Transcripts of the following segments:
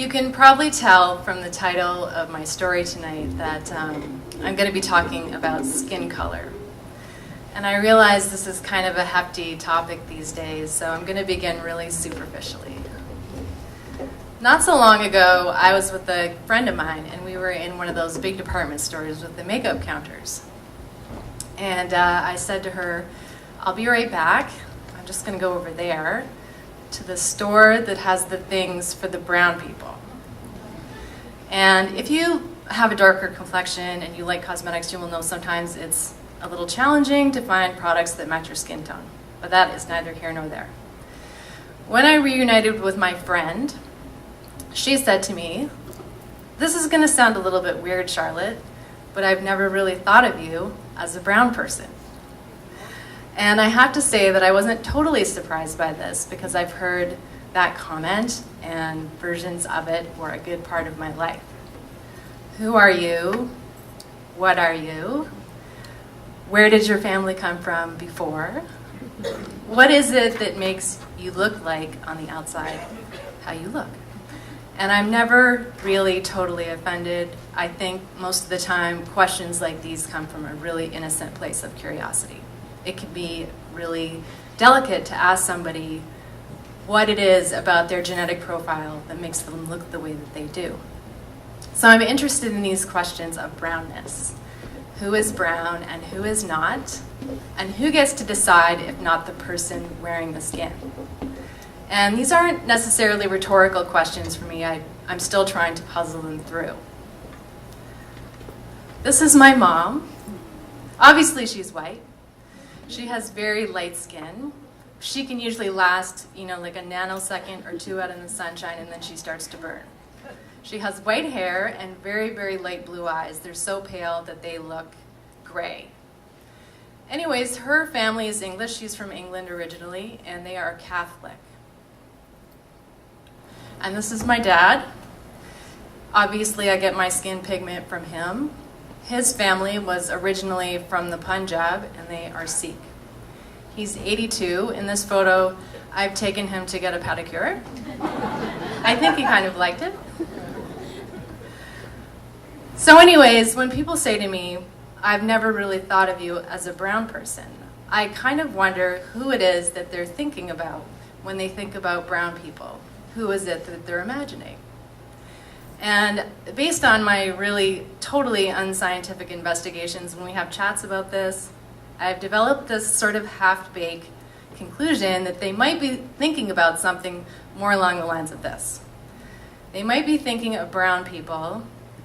You can probably tell from the title of my story tonight that I'm going to be talking about skin color. And I realize this is kind of a hefty topic these days, so I'm going to begin really superficially. Not so long ago, I was with a friend of mine, and we were in one of those big department stores with the makeup counters. And I said to her, I'll be right back. I'm just going to go over there to the store that has the things for the brown people. And if you have a darker complexion and you like cosmetics, you will know sometimes it's a little challenging to find products that match your skin tone. But that is neither here nor there. When I reunited with my friend, she said to me, "This is going to sound a little bit weird, Charlotte, but I've never really thought of you as a brown person." And I have to say that I wasn't totally surprised by this because I've heard that comment and versions of it for a good part of my life. Who are you? What are you? Where did your family come from before? What is it that makes you look like on the outside how you look? And I'm never really totally offended. I think most of the time questions like these come from a really innocent place of curiosity. It can be really delicate to ask somebody what it is about their genetic profile that makes them look the way that they do. So I'm interested in these questions of brownness. Who is brown and who is not? And who gets to decide if not the person wearing the skin? And these aren't necessarily rhetorical questions for me. I'm still trying to puzzle them through. This is my mom. Obviously she's white. She has very light skin. She can usually last, like a nanosecond or two out in the sunshine, and then she starts to burn. She has white hair and very, very light blue eyes. They're so pale that they look gray. Anyways, her family is English. She's from England originally, and they are Catholic. And this is my dad. Obviously, I get my skin pigment from him. His family was originally from the Punjab, and they are Sikh. He's 82. In this photo, I've taken him to get a pedicure. I think he kind of liked it. So anyways, when people say to me, "I've never really thought of you as a brown person," I kind of wonder who it is that they're thinking about when they think about brown people. Who is it that they're imagining? And based on my really totally unscientific investigations, when we have chats about this, I've developed this sort of half-baked conclusion that they might be thinking about something more along the lines of this. They might be thinking of brown people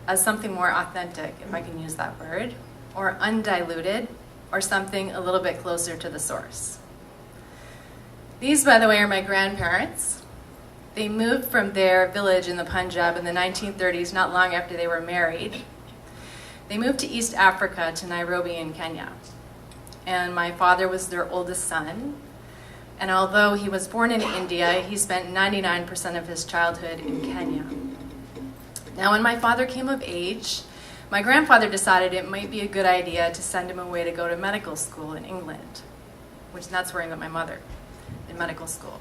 as something more authentic, if I can use that word, or undiluted, or something a little bit closer to the source. These, by the way, are my grandparents. They moved from their village in the Punjab in the 1930s, not long after they were married. They moved to East Africa, to Nairobi in Kenya. And my father was their oldest son. And although he was born in India, he spent 99% of his childhood in Kenya. Now, when my father came of age, my grandfather decided it might be a good idea to send him away to go to medical school in England, that's where I met my mother, in medical school.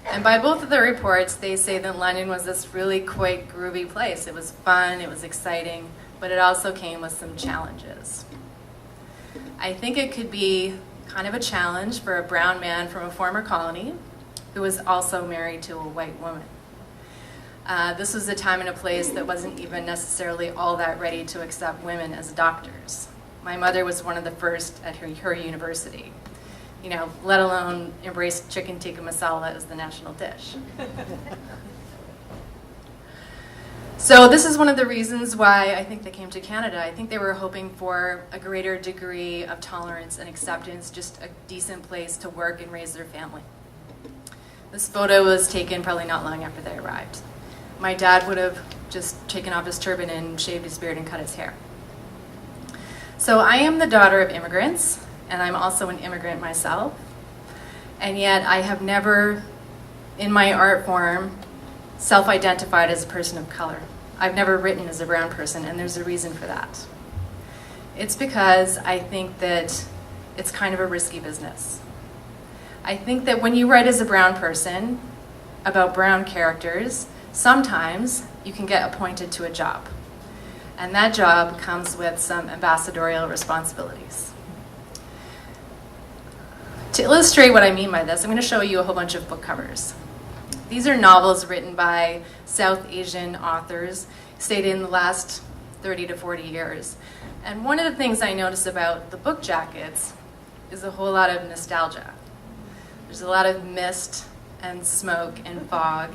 And by both of the reports, they say that London was this really quite groovy place. It was fun, it was exciting, but it also came with some challenges. I think it could be kind of a challenge for a brown man from a former colony who was also married to a white woman. This was a time and a place that wasn't even necessarily all that ready to accept women as doctors. My mother was one of the first at her university. Let alone embrace chicken tikka masala as the national dish. So this is one of the reasons why I think they came to Canada. I think they were hoping for a greater degree of tolerance and acceptance, just a decent place to work and raise their family. This photo was taken probably not long after they arrived. My dad would have just taken off his turban and shaved his beard and cut his hair. So I am the daughter of immigrants, and I'm also an immigrant myself. And yet I have never, in my art form, self-identified as a person of color. I've never written as a brown person, and there's a reason for that. It's because I think that it's kind of a risky business. I think that when you write as a brown person about brown characters, sometimes you can get appointed to a job. And that job comes with some ambassadorial responsibilities. To illustrate what I mean by this, I'm going to show you a whole bunch of book covers. These are novels written by South Asian authors, stated in the last 30 to 40 years. And one of the things I notice about the book jackets is a whole lot of nostalgia. There's a lot of mist and smoke and fog,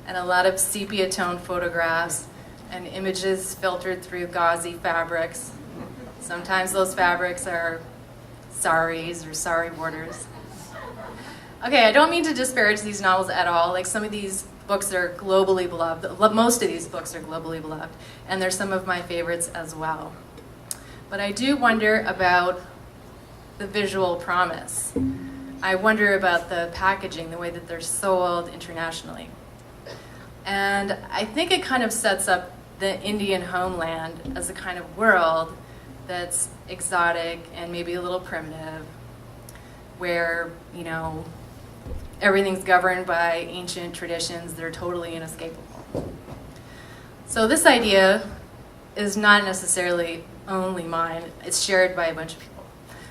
and a lot of sepia-toned photographs and images filtered through gauzy fabrics. Sometimes those fabrics are saris or sari borders. Okay, I don't mean to disparage these novels at all. Like, some of these books are globally beloved. Most of these books are globally beloved, and they're some of my favorites as well. But I do wonder about the visual promise. I wonder about the packaging, the way that they're sold internationally. And I think it kind of sets up the Indian homeland as a kind of world that's exotic and maybe a little primitive, where, you know, everything's governed by ancient traditions that are totally inescapable. So this idea is not necessarily only mine. It's shared by a bunch of people,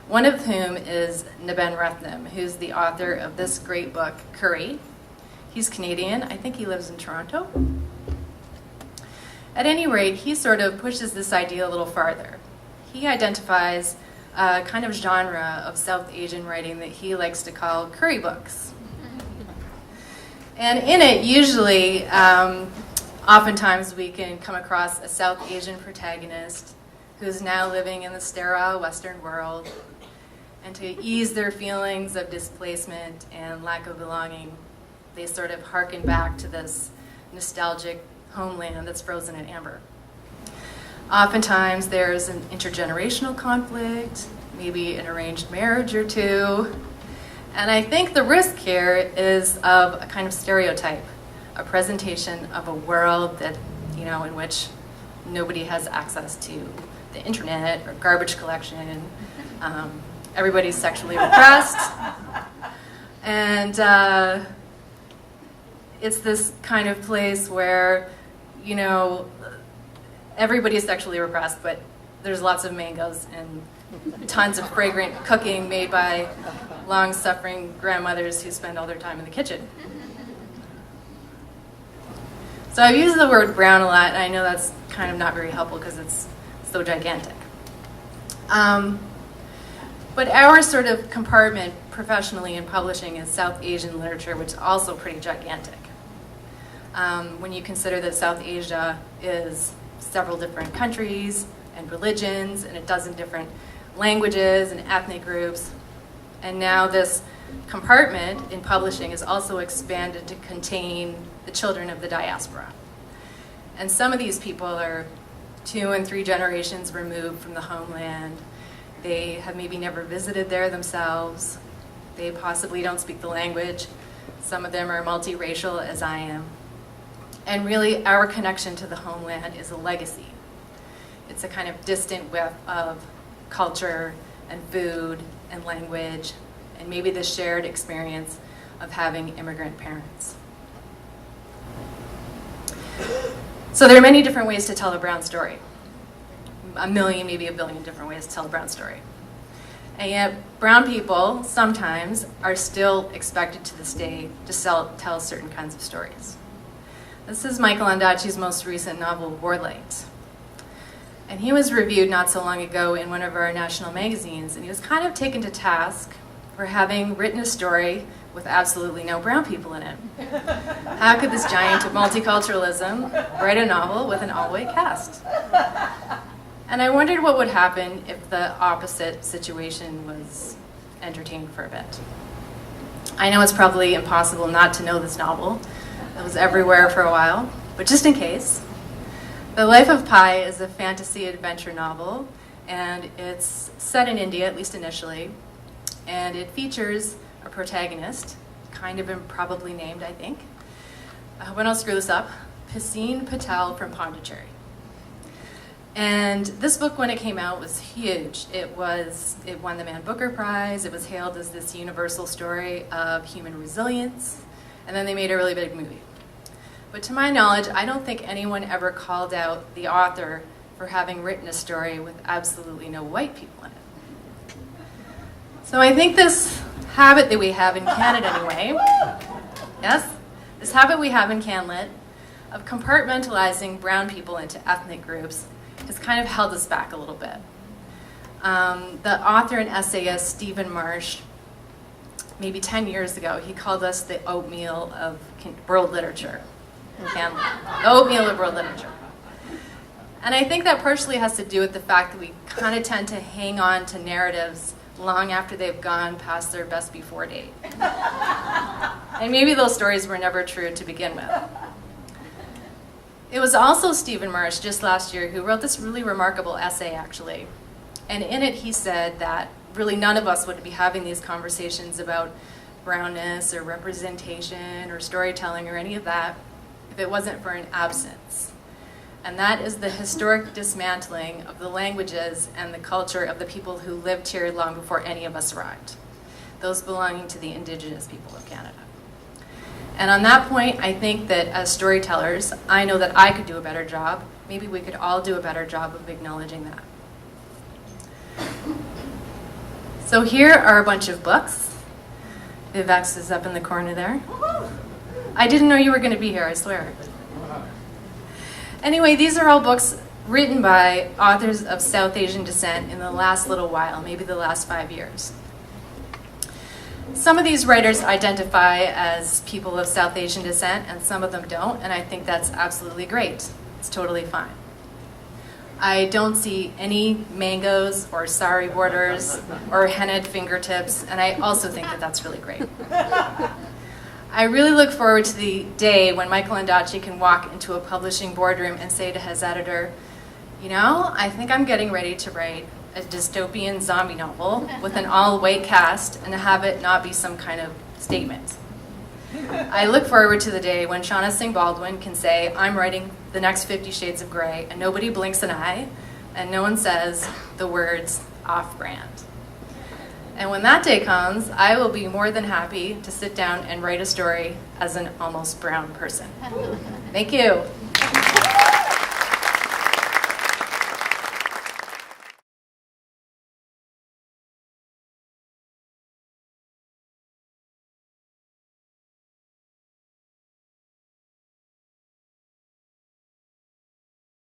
one of whom is Niben Rathnam, who's the author of this great book, Curry. He's Canadian. I think he lives in Toronto. At any rate, he sort of pushes this idea a little farther. He identifies a kind of genre of South Asian writing that he likes to call curry books. And in it, usually, oftentimes we can come across a South Asian protagonist who's now living in the sterile Western world, and to ease their feelings of displacement and lack of belonging, they sort of harken back to this nostalgic homeland that's frozen in amber. Oftentimes there's an intergenerational conflict, maybe an arranged marriage or two. And I think the risk here is of a kind of stereotype, a presentation of a world that, you know, in which nobody has access to the internet or garbage collection. Everybody's sexually repressed. And it's this kind of place where, you know, everybody's sexually repressed, but there's lots of mangoes and tons of fragrant cooking made by long-suffering grandmothers who spend all their time in the kitchen. So I've used the word brown a lot, and I know that's kind of not very helpful because it's so gigantic. But our sort of compartment professionally in publishing is South Asian literature, which is also pretty gigantic. When you consider that South Asia is several different countries and religions and a dozen different languages and ethnic groups. And now this compartment in publishing is also expanded to contain the children of the diaspora. And some of these people are 2 and 3 generations removed from the homeland. They have maybe never visited there themselves. They possibly don't speak the language. Some of them are multiracial, as I am. And really, our connection to the homeland is a legacy. It's a kind of distant web of culture and food and language, and maybe the shared experience of having immigrant parents. So there are many different ways to tell a brown story. A million, maybe a billion different ways to tell a brown story. And yet, brown people sometimes are still expected to this day to tell certain kinds of stories. This is Michael Ondaatje's most recent novel, Warlight. And he was reviewed not so long ago in one of our national magazines, and he was kind of taken to task for having written a story with absolutely no brown people in it. How could this giant of multiculturalism write a novel with an all-white cast? And I wondered what would happen if the opposite situation was entertained for a bit. I know it's probably impossible not to know this novel. It was everywhere for a while, but just in case. The Life of Pi is a fantasy adventure novel, and it's set in India, at least initially, and it features a protagonist, kind of improbably named, I think. I hope I don't screw this up. Piscine Patel from Pondicherry. And this book, when it came out, was huge. It won the Man Booker Prize. It was hailed as this universal story of human resilience. And then they made a really big movie. But to my knowledge, I don't think anyone ever called out the author for having written a story with absolutely no white people in it. So I think this habit that we have in Canada anyway, yes, this habit we have in CanLit of compartmentalizing brown people into ethnic groups has kind of held us back a little bit. The author and essayist Stephen Marsh, maybe 10 years ago, he called us the oatmeal of world literature in Canada. The oatmeal of world literature. And I think that partially has to do with the fact that we kind of tend to hang on to narratives long after they've gone past their best before date. And maybe those stories were never true to begin with. It was also Stephen Marsh just last year who wrote this really remarkable essay, actually. And in it he said that really none of us would be having these conversations about brownness or representation or storytelling or any of that if it wasn't for an absence. And that is the historic dismantling of the languages and the culture of the people who lived here long before any of us arrived, those belonging to the Indigenous people of Canada. And on that point, I think that as storytellers, I know that I could do a better job. Maybe we could all do a better job of acknowledging that. So here are a bunch of books. Vivek is up in the corner there. I didn't know you were going to be here, I swear. Anyway, these are all books written by authors of South Asian descent in the last little while, maybe the last 5 years. Some of these writers identify as people of South Asian descent, and some of them don't, and I think that's absolutely great. It's totally fine. I don't see any mangoes or sari borders or hennaed fingertips, and I also think that that's really great. I really look forward to the day when Michael Ondaatje can walk into a publishing boardroom and say to his editor, you know, I think I'm getting ready to write a dystopian zombie novel with an all-white cast and have it not be some kind of statement. I look forward to the day when Shauna Singh Baldwin can say, I'm writing the next 50 Shades of Grey, and nobody blinks an eye, and no one says the words off-brand. And when that day comes, I will be more than happy to sit down and write a story as an almost brown person. Thank you.